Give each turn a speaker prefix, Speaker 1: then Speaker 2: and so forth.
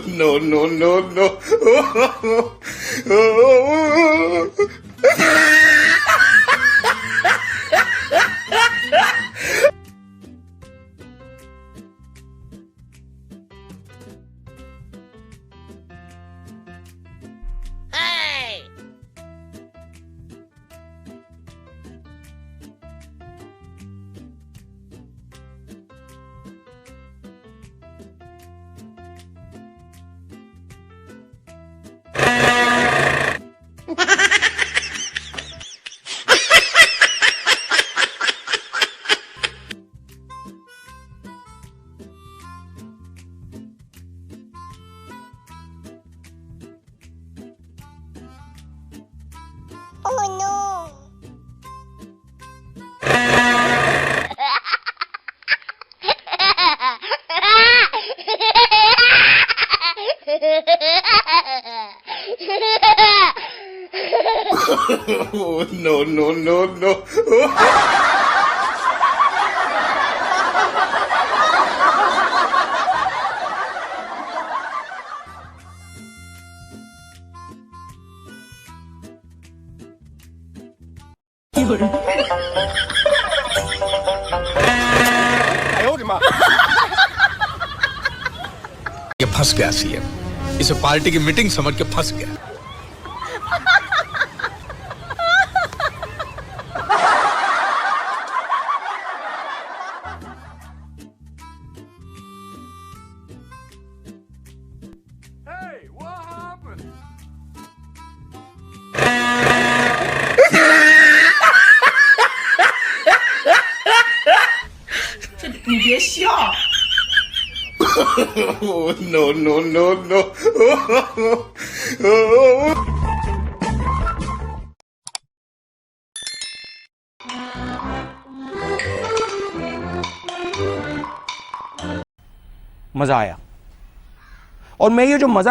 Speaker 1: no, no, no, no.
Speaker 2: Oh no!
Speaker 1: No, no, no, no.
Speaker 3: ये फंस गया CM, इसे पार्टी की मीटिंग समझ के फंस गया।
Speaker 4: 你别笑。
Speaker 1: No, no, no, no.
Speaker 5: मजा आया, और मैं ये जो मजा